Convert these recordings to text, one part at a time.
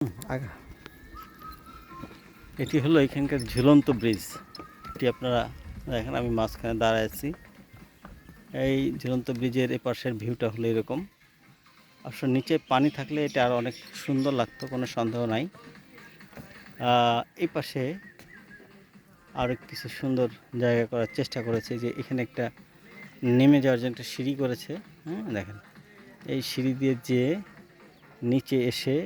আগা এটি হলো এখানকার ঝুলন্ত ব্রিজ। এটি আপনারা দেখেন, আমি মাঝখানে দাঁড়ায় আছি। এই ঝুলন্ত ব্রিজের এপাশের ভিউটা হলো এরকম। আসলে নিচে পানি থাকলে এটা আরও অনেক সুন্দর লাগতো, কোনো সন্দেহ নাই। এই পাশে আরও কিছু সুন্দর জায়গা করার চেষ্টা করেছে, যে এখানে একটা নেমে যাওয়ার জন্য একটা সিঁড়ি করেছে। হ্যাঁ, দেখেন এই সিঁড়ি দিয়ে যেয়ে নিচে এসে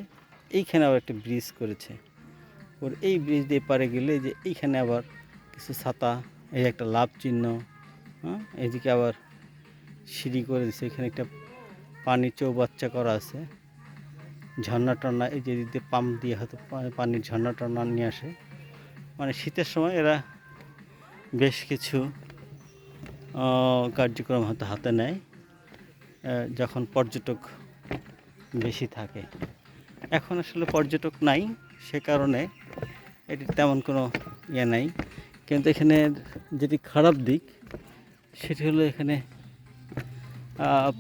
এইখানে আবার একটা ব্রিজ করেছে। ওর এই ব্রিজ দিয়ে পারে গেলে যে এইখানে আবার কিছু ছাতা, এই একটা লাভ চিহ্ন। হ্যাঁ, এদিকে আবার সিঁড়ি করে দিচ্ছে, এখানে একটা পানির চৌবাচ্চা করা আছে। ঝর্ণা টর্না এই যে দিতে পাম্প দিয়ে হয়তো পানির ঝর্ণা টর্না নিয়ে আসে। মানে শীতের সময় এরা বেশ কিছু কার্যক্রম হয়তো হাতে নেয় যখন পর্যটক বেশি থাকে। এখন আসলে পর্যটক নাই, সে কারণে এটির তেমন কোনো ইয়ে নাই। কিন্তু এখানে যেটি খারাপ দিক সেটি হলো এখানে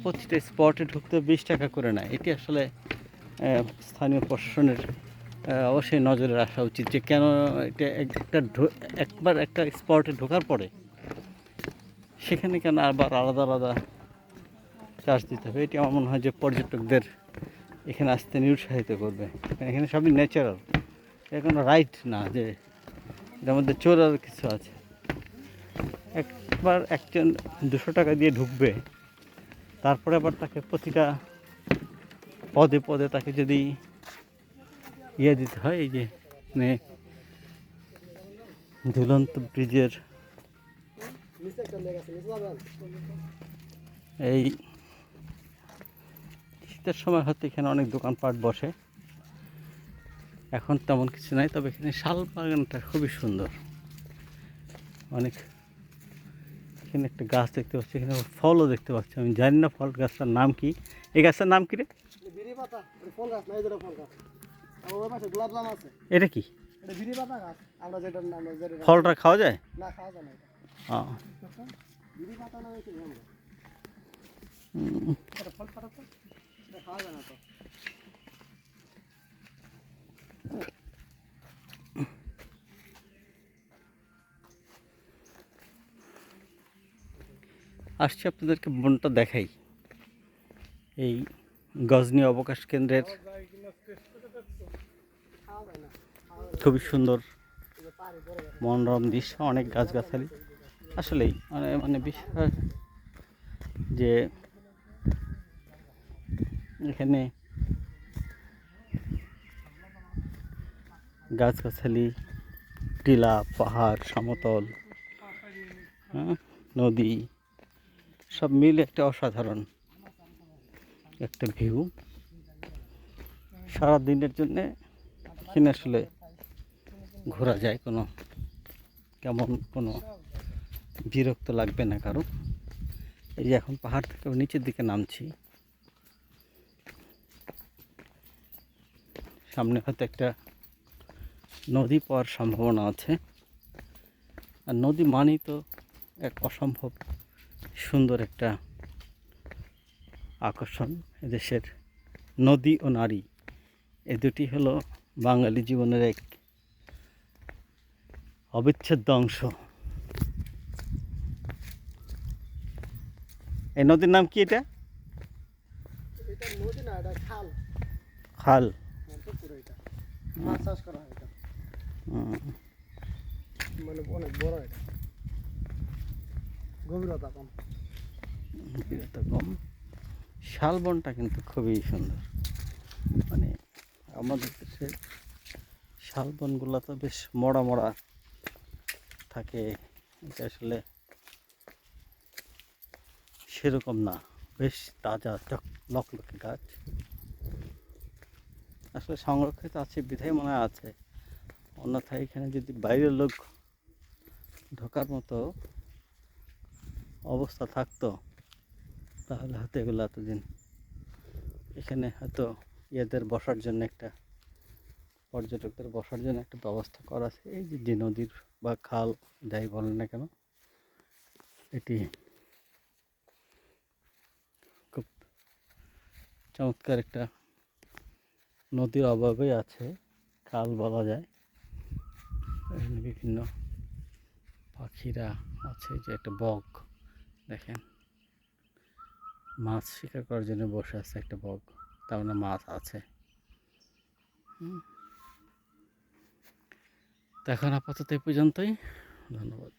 প্রতিটা স্পটে ঢুকতে 20 টাকা করে নেয়। এটি আসলে স্থানীয় প্রশাসনের অবশ্যই নজরে আসা উচিত, যে কেন এটা একবার একটা স্পটে ঢোকার পরে সেখানে কেন আবার আলাদা আলাদা চার্জ দিতে হবে। এটি আমার মনে হয় যে পর্যটকদের এখানে আসতে নিরুৎসাহিত করবে। এখানে সবই ন্যাচারাল, এর কোনো রাইট না যে এটার মধ্যে চোরার কিছু আছে। একবার একজন 200 টাকা দিয়ে ঢুকবে, তারপরে আবার তাকে প্রতিটা পদে পদে তাকে যদি ইয়ে দিতে হয়, এই যে মানে ঝুলন্ত ব্রিজের এই শীতের সময় হয়তো এখানে অনেক দোকানপাট বসে, এখন তেমন কিছু নাই। তবে এখানে শাল বাগানটা খুবই সুন্দর। অনেক এখানে একটা গাছ দেখতে পাচ্ছি, এখানে ফলও দেখতে পাচ্ছি, আমি জানি না ফল গাছটার নাম কি। এই গাছটার নাম কি রে? এটা কি ফলটা খাওয়া যায়? আসছি আপনাদেরকে বনটা দেখাই। এই গজনী অবকাশ কেন্দ্রের খুবই সুন্দর মনোরম দৃশ্য, অনেক গাছগাছালি। আসলেই মানে বিষয় যে এখানে গাছগাছালি, টিলা, পাহাড়, সমতল, নদী সব মিলে একটা অসাধারণ একটা ভিউ। সারা দিনের জন্যে এখানে আসলে ঘোরা যায়, কোনো বিরক্ত লাগবে না কারো। এই যে এখন পাহাড় থেকে নিচের দিকে নামছি, সামনে হয়তো একটা নদী পাওয়ার সম্ভাবনা আছে। আর নদী মানেই তো এক অসম্ভব সুন্দর একটা আকর্ষণ। এদেশের নদী ও নারী, এ দুটি হলো বাঙালি জীবনের এক অবিচ্ছেদ্য অংশ। এই নদীর নাম কি? এটা নদী না, এটা খাল। খাল, মাছ চাষ করা হয় এটা, মানে অনেক বড়। এটা গভীরতা কম, শালবনটা কিন্তু খুবই সুন্দর। মানে আমাদের দেশে শালবনগুলো তো বেশ মরা মরা থাকে, এটা আসলে সেরকম না, বেশ তাজা লকলকে গাছ। আসলে সংরক্ষিত আছে বিধায় মনে আছে, অন্যথায় এখানে যদি বাইরের লোক ঢোকার মতো অবস্থা থাকতো তাহলে হয়তো এগুলো এতদিন এখানে হয়তো ইয়েদের বসার জন্য একটা, পর্যটকদের বসার জন্য একটা ব্যবস্থা করা আছে। এই যে নদীর বা খাল যাই বলেন না কেন, এটি খুব চমৎকার একটা নদীর অভাবে আছে, খাল বলা যায়। এখানে বিভিন্ন পাখিরা আছে, যে একটা বক দেখেন, মাছ শিকার করার জন্য বসে আছে একটা বক, তার মানে মাছ আছে। তো এখন আপাতত এই পর্যন্তই, ধন্যবাদ।